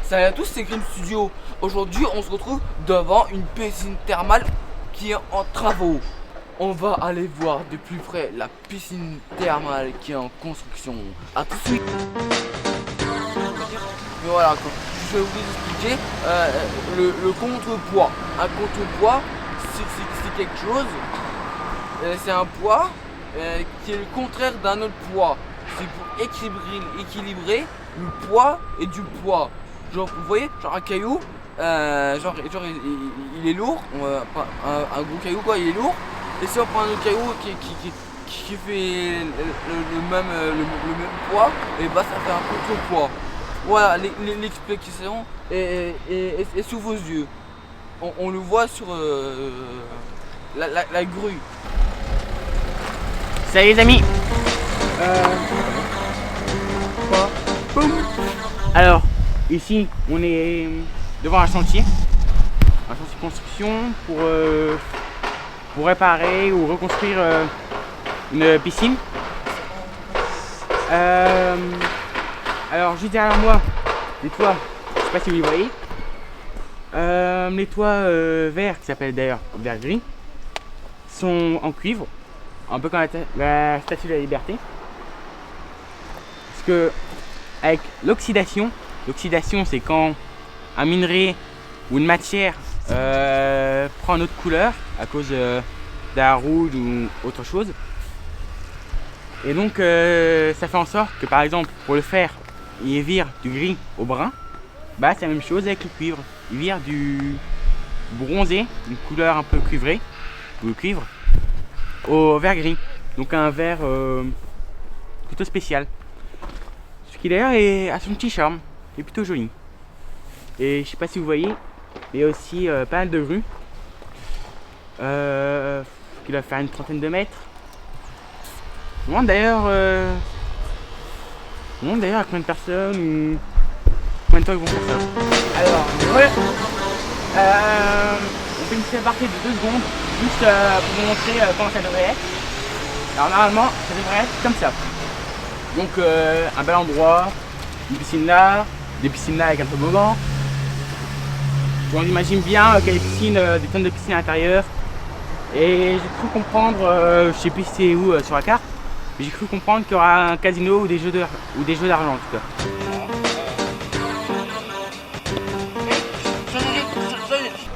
Salut à tous, c'est Grim Studio. Aujourd'hui, on se retrouve devant une piscine thermale qui est en travaux. On va aller voir de plus près la piscine thermale qui est en construction. A tout de suite. Mais voilà, je vais vous expliquer le contrepoids. Un contrepoids, c'est quelque chose, c'est un poids qui est le contraire d'un autre poids. C'est pour équilibrer le poids et du poids. Genre, vous voyez, genre un caillou, il est lourd, un gros caillou quoi, il est lourd. Et si on prend un autre caillou qui fait le même poids, et bah ça fait un contrepoids. Voilà, l'explication est sous vos yeux. On le voit sur la grue. Salut les amis. Boum. Alors, ici, on est devant un chantier de construction pour réparer ou reconstruire une piscine. Alors, juste derrière moi, les toits, je sais pas si vous les voyez, les toits verts, qui s'appellent d'ailleurs vert gris, sont en cuivre, un peu comme la Statue de la Liberté. Parce que avec l'oxydation c'est quand un minerai ou une matière prend une autre couleur à cause d'un rouge ou autre chose. Et donc ça fait en sorte que par exemple pour le fer il vire du gris au brun, bah c'est la même chose avec le cuivre, il vire du bronzé, une couleur un peu cuivrée, ou le cuivre, au vert gris, donc un vert plutôt spécial. Ce qui d'ailleurs a son petit charme, il est plutôt joli. Et je sais pas si vous voyez, il y a aussi pas mal de grues, qui doivent faire une trentaine de mètres. Je me demande d'ailleurs à combien de personnes ou combien de temps ils vont faire ça. Alors, on fait une séparée de 2 secondes, juste pour vous montrer comment ça devrait être. Alors normalement, ça devrait être comme ça. Donc un bel endroit, une piscine là, des piscines là avec un toboggan. On imagine bien qu'il y a des tonnes de piscines à l'intérieur. Et j'ai cru comprendre, je sais plus si c'est où sur la carte, mais j'ai cru comprendre qu'il y aura un casino ou des jeux d'argent en tout cas.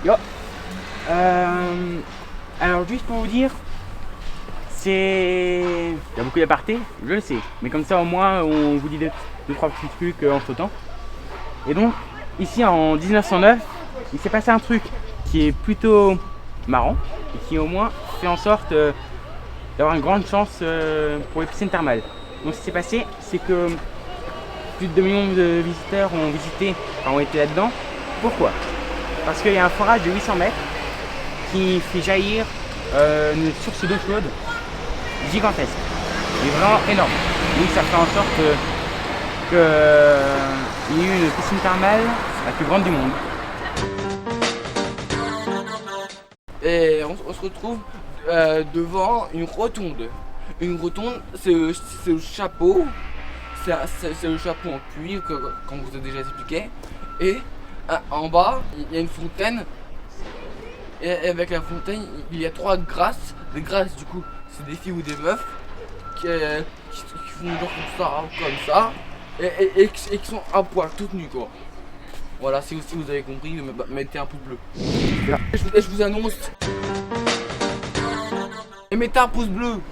Yo. Alors juste pour vous dire, il y a beaucoup d'apartés, je le sais, mais comme ça au moins on vous dit 2-3 petits trucs entre temps. Et donc ici en 1909 il s'est passé un truc qui est plutôt marrant et qui au moins fait en sorte d'avoir une grande chance pour les piscines thermales. Donc ce qui s'est passé, c'est que plus de 2 millions de visiteurs ont été là-dedans. Pourquoi? Parce qu'il y a un forage de 800 mètres qui fait jaillir une source d'eau chaude gigantesque, il est vraiment énorme. Donc ça fait en sorte qu'il y ait eu une piscine thermale la plus grande du monde. Et on se retrouve devant une rotonde. Une rotonde, c'est le chapeau. C'est le chapeau en cuivre, comme vous avez déjà expliqué. Et en bas, il y a une fontaine. Et avec la fontaine, il y a 3 grâces. Les grâces, du coup, c'est des filles ou des meufs qui font genre comme ça. Et qui sont à poil, toutes nues quoi. Voilà, si vous avez compris, mettez un pouce bleu. Je vous annonce. Et mettez un pouce bleu.